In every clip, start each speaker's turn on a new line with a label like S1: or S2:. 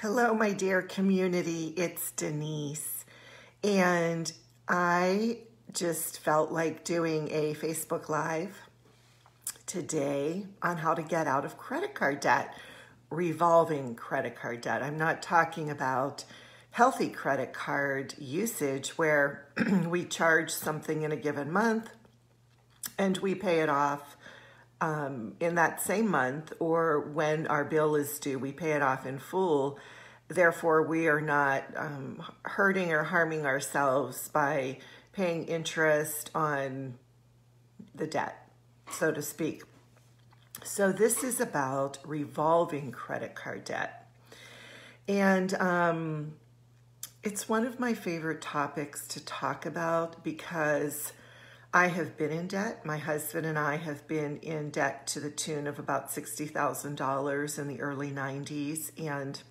S1: Hello, my dear community. It's Denise. And I just felt like doing a Facebook Live today on how to get out of credit card debt, revolving credit card debt. I'm not talking about healthy credit card usage where we charge something in a given month and we pay it off in that same month, or when our bill is due, we pay it off in full. Therefore, we are not hurting or harming ourselves by paying interest on the debt, so to speak. So this is about revolving credit card debt. And it's one of my favorite topics to talk about because I have been in debt. My husband and I have been in debt to the tune of about $60,000 in the early 90s. And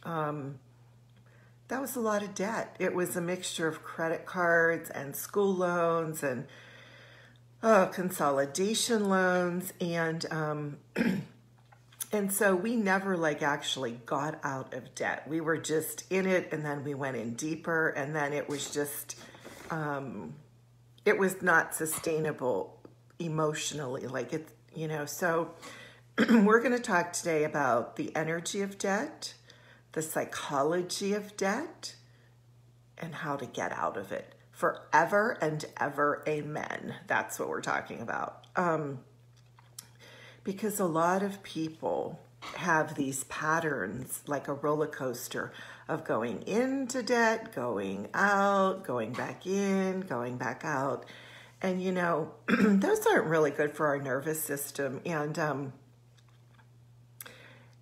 S1: that was a lot of debt. It was a mixture of credit cards and school loans and consolidation loans. And so we never actually got out of debt. We were just in it, and then we went in deeper, and then it was just, it was not sustainable emotionally, so we're going to talk today about the energy of debt, the psychology of debt, and how to get out of it forever and ever. Amen. That's what we're talking about. Because a lot of people have these patterns like a roller coaster of going into debt, going out, going back in, going back out. And those aren't really good for our nervous system. And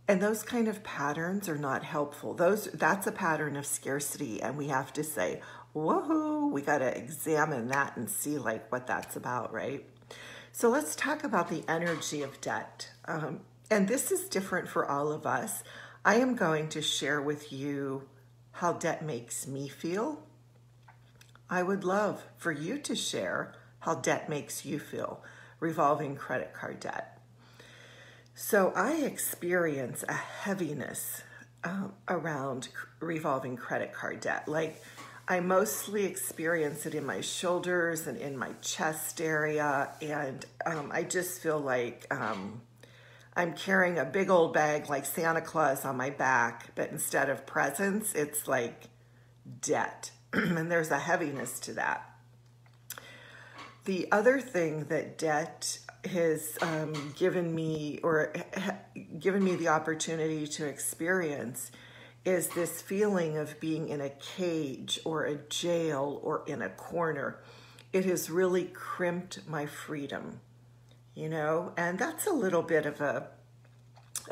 S1: those kind of patterns are not helpful. That's a pattern of scarcity, and we have to say, woohoo, we got to examine that and see what that's about, right? So let's talk about the energy of debt. And this is different for all of us. I am going to share with you how debt makes me feel. I would love for you to share how debt makes you feel, revolving credit card debt. So I experience a heaviness around revolving credit card debt. I mostly experience it in my shoulders and in my chest area, and I just feel like I'm carrying a big old bag like Santa Claus on my back, but instead of presents, it's like debt, and there's a heaviness to that. The other thing that debt has given me the opportunity to experience is this feeling of being in a cage or a jail or in a corner. It has really crimped my freedom, and that's a little bit of a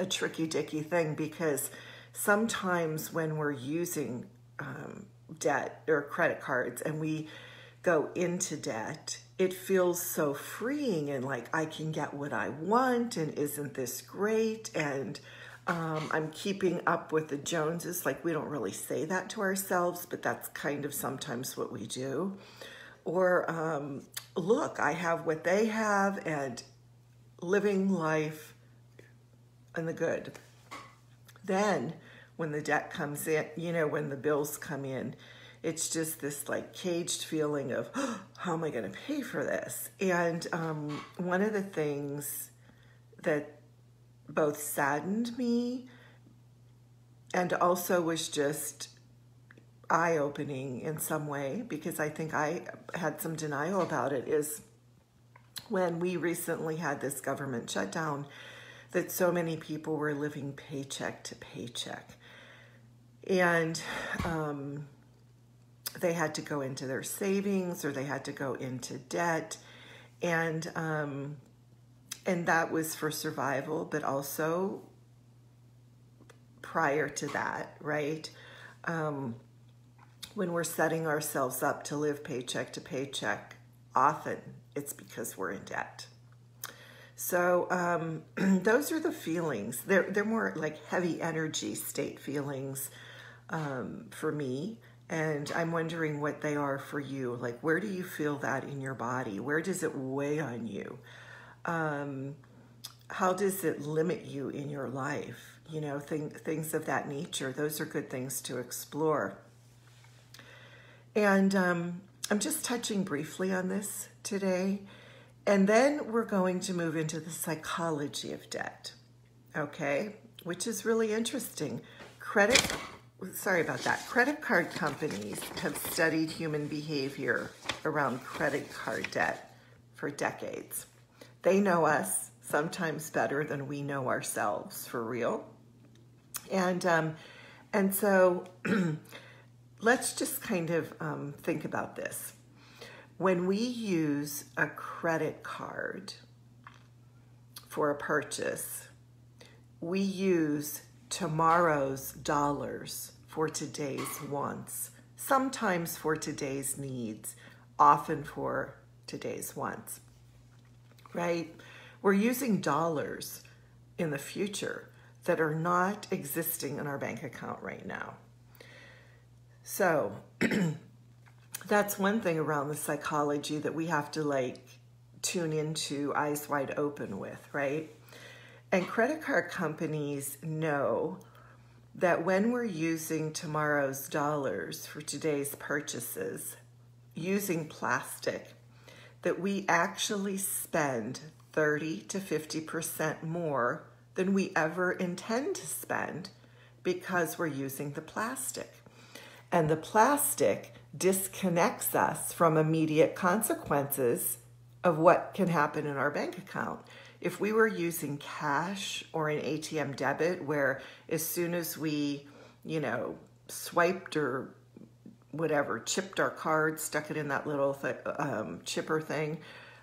S1: tricky dicky thing, because sometimes when we're using debt or credit cards and we go into debt, it feels so freeing and I can get what I want, and isn't this great? And I'm keeping up with the Joneses. We don't really say that to ourselves, but that's kind of sometimes what we do. Or, look, I have what they have, and living life in the good. Then when the debt comes in, when the bills come in, it's just this caged feeling of, oh, how am I going to pay for this? And one of the things that both saddened me and also was just eye-opening in some way, because I think I had some denial about it, is when we recently had this government shutdown, that so many people were living paycheck to paycheck. And they had to go into their savings, or they had to go into debt. And that was for survival, but also prior to that, right? When we're setting ourselves up to live paycheck to paycheck, often it's because we're in debt. So those are the feelings. They're more heavy energy state feelings for me. And I'm wondering what they are for you. Where do you feel that in your body? Where does it weigh on you? how does it limit you in your life? You know, things of that nature. Those are good things to explore. And I'm just touching briefly on this today. And then we're going to move into the psychology of debt, okay? Which is really interesting. Credit card companies have studied human behavior around credit card debt for decades. They know us sometimes better than we know ourselves, for real. And so let's just kind of think about this. When we use a credit card for a purchase, we use tomorrow's dollars for today's wants, sometimes for today's needs, often for today's wants, right? We're using dollars in the future that are not existing in our bank account right now. So that's one thing around the psychology that we have to like tune into eyes wide open with, right? And credit card companies know that when we're using tomorrow's dollars for today's purchases, using plastic, that we actually spend 30 to 50% more than we ever intend to spend because we're using the plastic. And the plastic disconnects us from immediate consequences of what can happen in our bank account. If we were using cash or an ATM debit, where as soon as we, swiped or whatever, chipped our card, stuck it in that little chipper thing,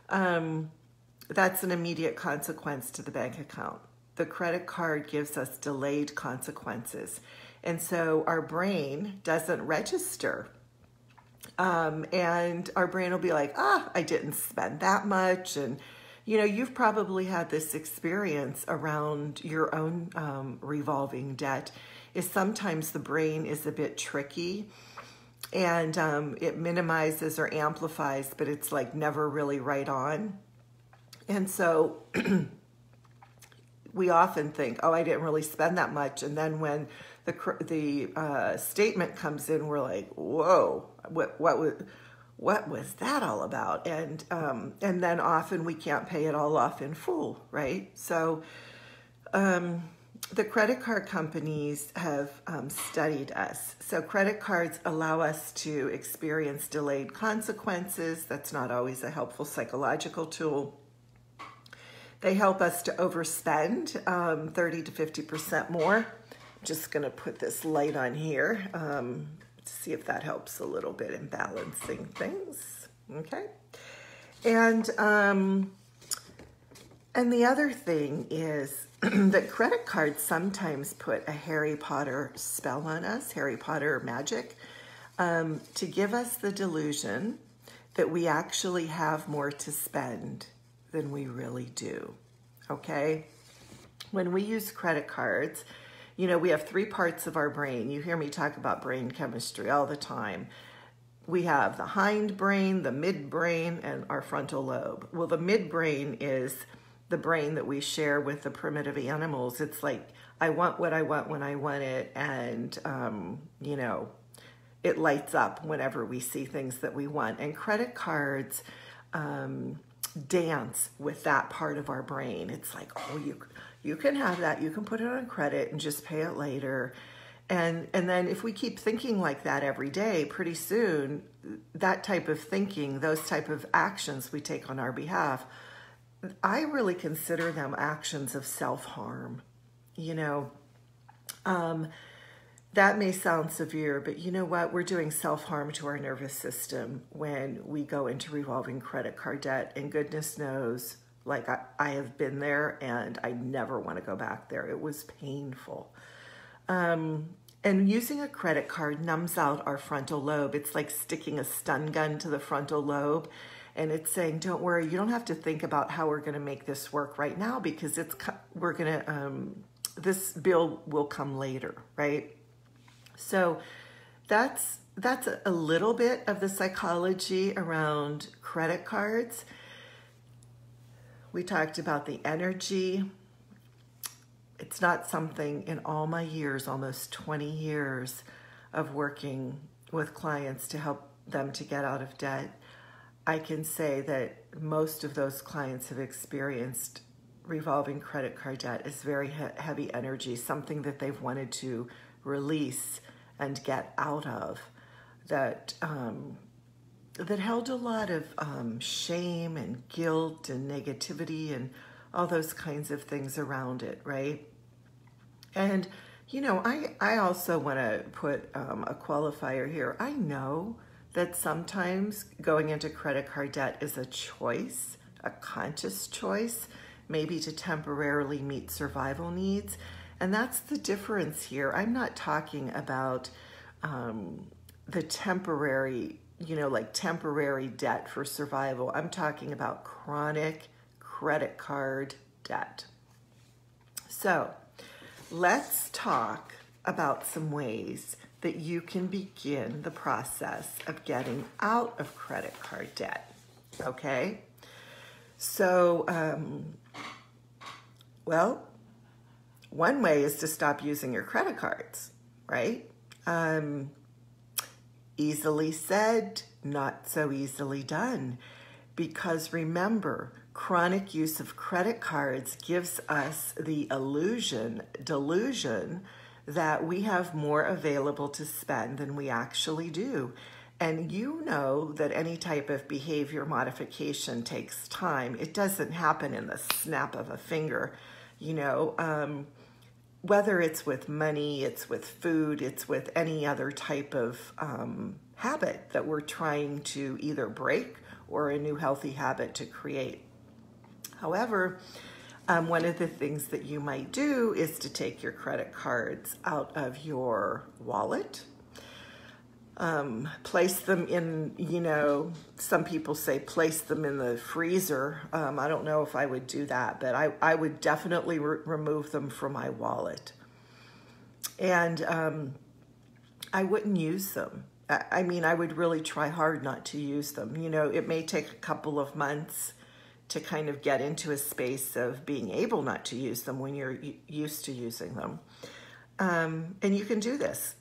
S1: that's an immediate consequence to the bank account. The credit card gives us delayed consequences. And so our brain doesn't register. And our brain will be like, I didn't spend that much. And, you've probably had this experience around your own revolving debt, is sometimes the brain is a bit tricky and it minimizes or amplifies, but it's like never really right on. And so we often think, I didn't really spend that much. And then when the statement comes in, we're like, whoa, what was that all about? And then often we can't pay it all off in full, right? So the credit card companies have studied us. So credit cards allow us to experience delayed consequences. That's not always a helpful psychological tool. They help us to overspend 30 to 50% more. I'm just going to put this light on here to see if that helps a little bit in balancing things. Okay. And the other thing is that credit cards sometimes put a Harry Potter spell on us, Harry Potter magic, to give us the delusion that we actually have more to spend than we really do, okay? When we use credit cards, we have three parts of our brain. You hear me talk about brain chemistry all the time. We have the hindbrain, the midbrain, and our frontal lobe. Well, the midbrain is the brain that we share with the primitive animals. It's like, I want what I want when I want it, and, it lights up whenever we see things that we want. And credit cards dance with that part of our brain. It's like, you can have that, you can put it on credit and just pay it later. And then if we keep thinking like that every day, pretty soon that type of thinking, those type of actions we take on our behalf, I really consider them actions of self-harm. That may sound severe, but you know what? We're doing self-harm to our nervous system when we go into revolving credit card debt. And goodness knows, like I have been there and I never want to go back there. It was painful. And using a credit card numbs out our frontal lobe. It's like sticking a stun gun to the frontal lobe. And it's saying, don't worry, you don't have to think about how we're going to make this work right now, because this bill will come later, right? So that's a little bit of the psychology around credit cards. We talked about the energy. It's not something in all my years, almost 20 years of working with clients to help them to get out of debt. I can say that most of those clients have experienced revolving credit card debt as very heavy energy, something that they've wanted to release and get out of, that that held a lot of shame and guilt and negativity and all those kinds of things around it, right? And, you know, I also want to put a qualifier here. I know that sometimes going into credit card debt is a choice, a conscious choice, maybe to temporarily meet survival needs. And that's the difference here. I'm not talking about the temporary, you know, like temporary debt for survival. I'm talking about chronic credit card debt. So let's talk about some ways that you can begin the process of getting out of credit card debt, okay? So, well, one way is to stop using your credit cards, right? Easily said, not so easily done. Because remember, chronic use of credit cards gives us the delusion that we have more available to spend than we actually do. And you know that any type of behavior modification takes time. It doesn't happen in the snap of a finger, you know. Whether it's with money, it's with food, it's with any other type of habit that we're trying to either break or a new healthy habit to create. However, one of the things that you might do is to take your credit cards out of your wallet, place them in, you know, some people say place them in the freezer. I don't know if I would do that, but I would definitely remove them from my wallet. And I wouldn't use them. I mean, I would really try hard not to use them. You know, it may take a couple of months to kind of get into a space of being able not to use them when you're used to using them. And you can do this.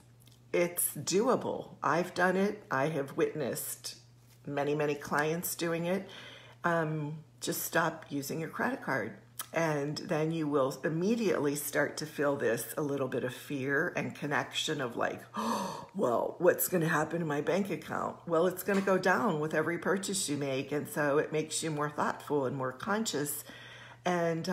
S1: It's doable. I've done it. I have witnessed many, many clients doing it. Just stop using your credit card. And then you will immediately start to feel this a little bit of fear and connection of like, oh, well, what's going to happen to my bank account? Well, it's going to go down with every purchase you make. And so it makes you more thoughtful and more conscious and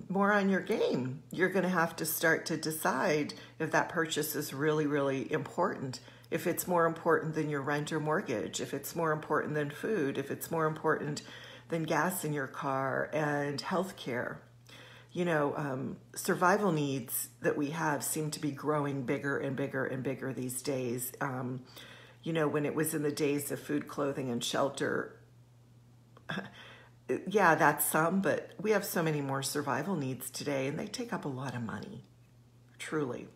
S1: more on your game. You're going to have to start to decide if that purchase is really, really important. If it's more important than your rent or mortgage, if it's more important than food, if it's more important than gas in your car and healthcare. You know, survival needs that we have seem to be growing bigger and bigger and bigger these days. You know, when it was in the days of food, clothing, and shelter, yeah, that's some, but we have so many more survival needs today, and they take up a lot of money, truly.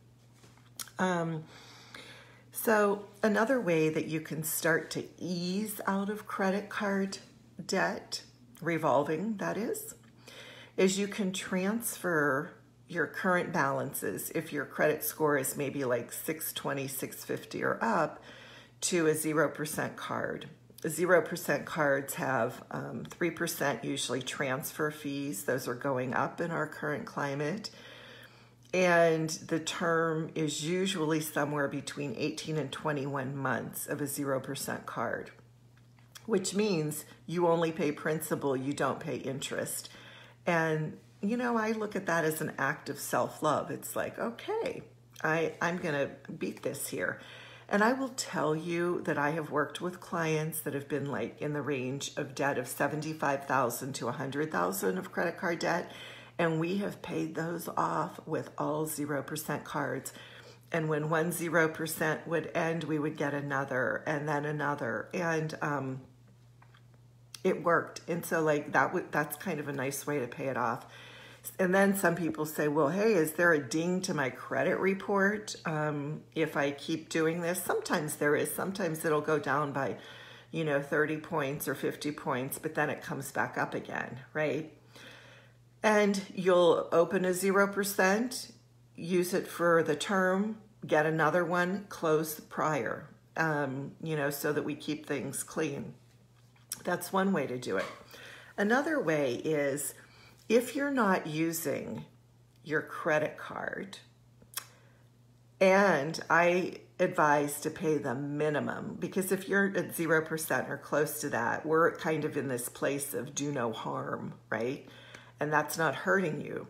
S1: So another way that you can start to ease out of credit card debt, revolving that is you can transfer your current balances, if your credit score is maybe like 620, 650 or up, to a 0% card. 0% cards have 3% usually transfer fees. Those are going up in our current climate. And the term is usually somewhere between 18 and 21 months of a 0% card, which means you only pay principal, you don't pay interest. And, you know, I look at that as an act of self-love. It's like, okay, I'm going to beat this here. And I will tell you that I have worked with clients that have been like in the range of debt of $75,000 to $100,000 of credit card debt. And we have paid those off with all 0% cards. And when one 0% would end, we would get another and then another. And it worked. And so like that's kind of a nice way to pay it off. And then some people say, well, hey, is there a ding to my credit report if I keep doing this? Sometimes there is. Sometimes it'll go down by, 30 points or 50 points, but then it comes back up again, right? And you'll open a 0%, use it for the term, get another one, close prior, so that we keep things clean. That's one way to do it. Another way is if you're not using your credit card, and I advise to pay the minimum, because if you're at 0% or close to that, we're kind of in this place of do no harm, right? And that's not hurting you.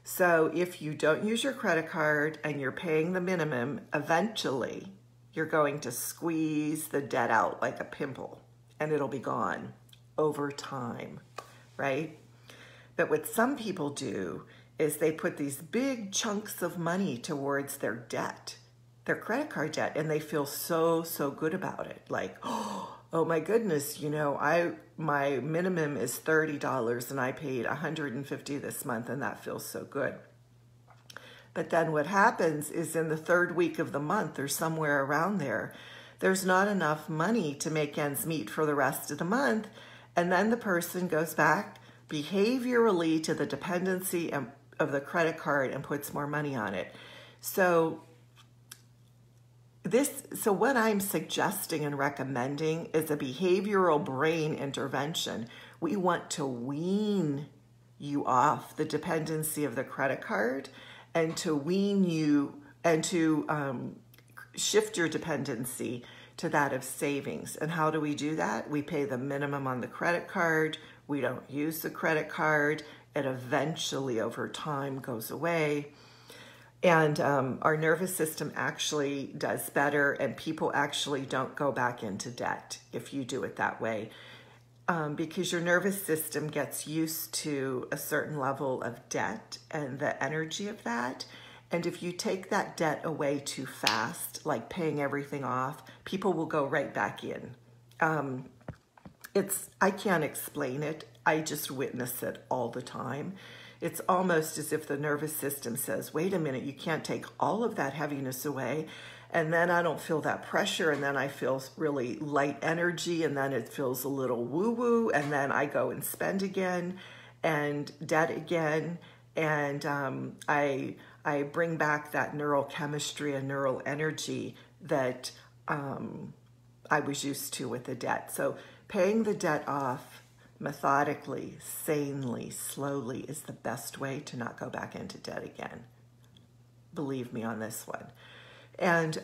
S1: So if you don't use your credit card and you're paying the minimum, eventually you're going to squeeze the debt out like a pimple, and it'll be gone over time, right? But what some people do is they put these big chunks of money towards their debt, their credit card debt, and they feel so good about it. Like, oh my goodness, my minimum is $30 and I paid $150 this month, and that feels so good. But then what happens is in the third week of the month or somewhere around there, there's not enough money to make ends meet for the rest of the month. And then the person goes back behaviorally to the dependency of the credit card and puts more money on it. So what I'm suggesting and recommending is a behavioral brain intervention. We want to wean you off the dependency of the credit card and to wean you and to shift your dependency to that of savings. And how do we do that? We pay the minimum on the credit card. We don't use the credit card. It eventually over time goes away. And our nervous system actually does better, and people actually don't go back into debt if you do it that way, because your nervous system gets used to a certain level of debt and the energy of that. And if you take that debt away too fast, like paying everything off, people will go right back in. I can't explain it. I just witness it all the time. It's almost as if the nervous system says, wait a minute, you can't take all of that heaviness away. And then I don't feel that pressure. And then I feel really light energy. And then it feels a little woo-woo. And then I go and spend again and debt again. And I bring back that neural chemistry and neural energy that I was used to with the debt. So paying the debt off methodically, sanely, slowly is the best way to not go back into debt again. Believe me on this one. And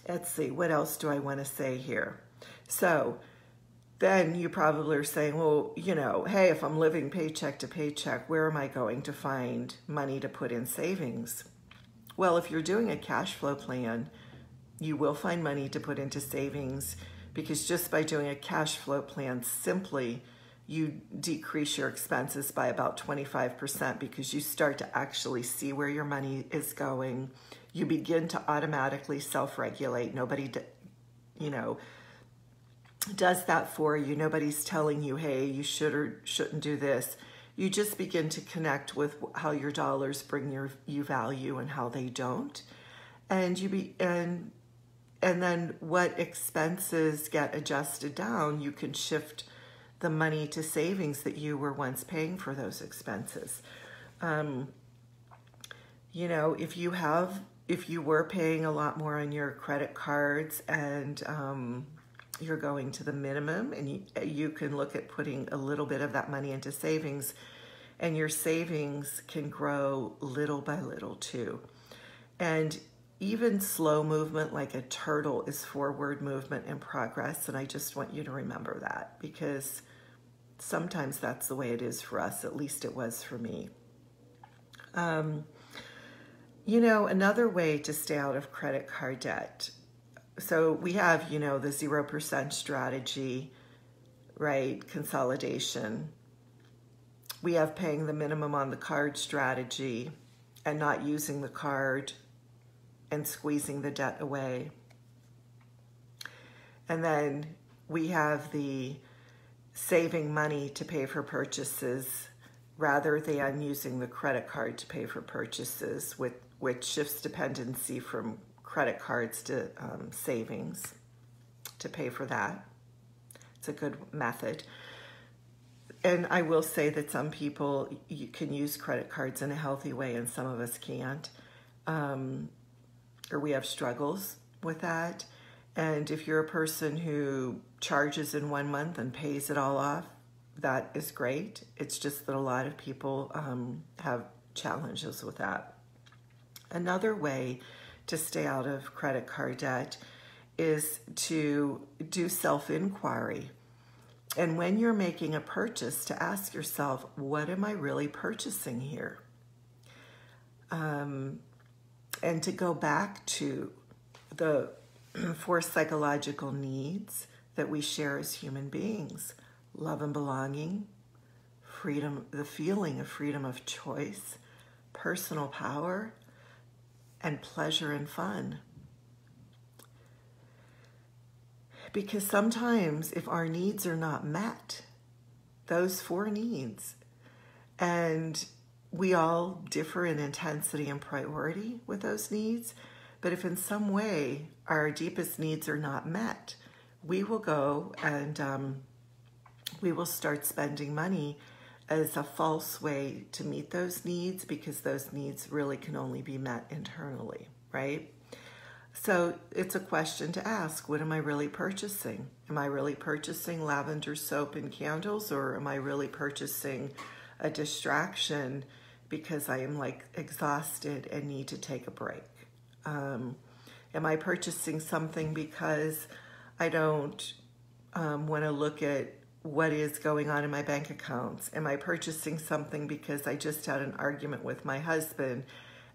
S1: let's see, what else do I want to say here? So then you probably are saying, well, hey, if I'm living paycheck to paycheck, where am I going to find money to put in savings? Well, if you're doing a cash flow plan, you will find money to put into savings, because just by doing a cash flow plan, simply you decrease your expenses by about 25%, because you start to actually see where your money is going. You begin to automatically self-regulate. Nobody, does that for you. Nobody's telling you, hey, you should or shouldn't do this. You just begin to connect with how your dollars bring you value and how they don't. And then what expenses get adjusted down, you can shift the money to savings that you were once paying for those expenses. If you were paying a lot more on your credit cards and you're going to the minimum, and you can look at putting a little bit of that money into savings, and your savings can grow little by little too. And even slow movement like a turtle is forward movement in progress. And I just want you to remember that, because sometimes that's the way it is for us. At least it was for me. Another way to stay out of credit card debt. So we have, the 0% strategy, right? Consolidation. We have paying the minimum on the card strategy and not using the card and squeezing the debt away. And then we have the saving money to pay for purchases rather than using the credit card to pay for purchases, which shifts dependency from credit cards to savings to pay for that. It's a good method. And I will say that some people, you can use credit cards in a healthy way and some of us can't. Or we have struggles with that. And if you're a person who charges in 1 month and pays it all off, that is great. It's just that a lot of people have challenges with that. Another way to stay out of credit card debt is to do self-inquiry. And when you're making a purchase, to ask yourself, what am I really purchasing here? And to go back to the 4 psychological needs that we share as human beings: love and belonging, freedom, the feeling of freedom of choice, personal power, and pleasure and fun. Because sometimes if our needs are not met, those 4 needs, and we all differ in intensity and priority with those needs, but if in some way our deepest needs are not met, we will go and we will start spending money as a false way to meet those needs, because those needs really can only be met internally, right? So it's a question to ask, what am I really purchasing? Am I really purchasing lavender soap and candles, or am I really purchasing a distraction because I am like exhausted and need to take a break? Am I purchasing something because I don't want to look at what is going on in my bank accounts? Am I purchasing something because I just had an argument with my husband,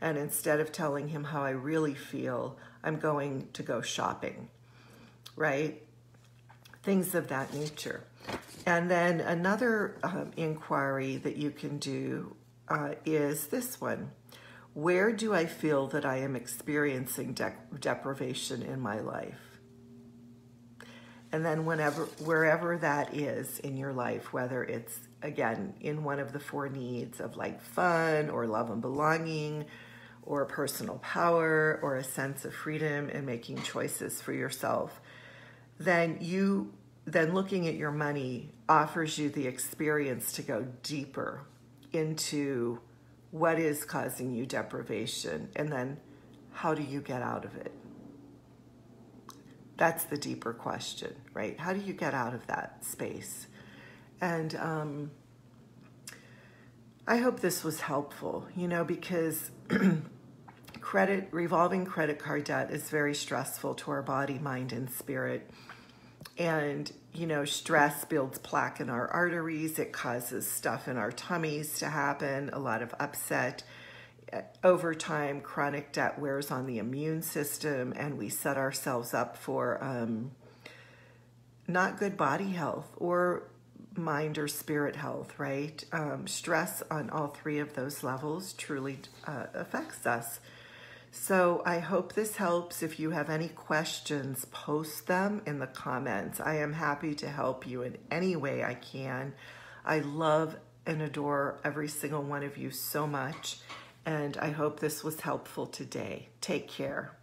S1: and instead of telling him how I really feel, I'm going to go shopping, right? Things of that nature. And then another inquiry that you can do is this one. Where do I feel that I am experiencing deprivation in my life? And then wherever that is in your life, whether it's, again, in one of the 4 needs of like fun or love and belonging or personal power or a sense of freedom and making choices for yourself, then looking at your money offers you the experience to go deeper into what is causing you deprivation, and then how do you get out of it? That's the deeper question, right? How do you get out of that space? And I hope this was helpful, because revolving credit card debt is very stressful to our body, mind, and spirit. And, stress builds plaque in our arteries. It causes stuff in our tummies to happen, a lot of upset. Over time, chronic debt wears on the immune system, and we set ourselves up for not good body health or mind or spirit health, right? Stress on all 3 of those levels truly affects us. So I hope this helps. If you have any questions, post them in the comments. I am happy to help you in any way I can. I love and adore every single one of you so much, and I hope this was helpful today. Take care.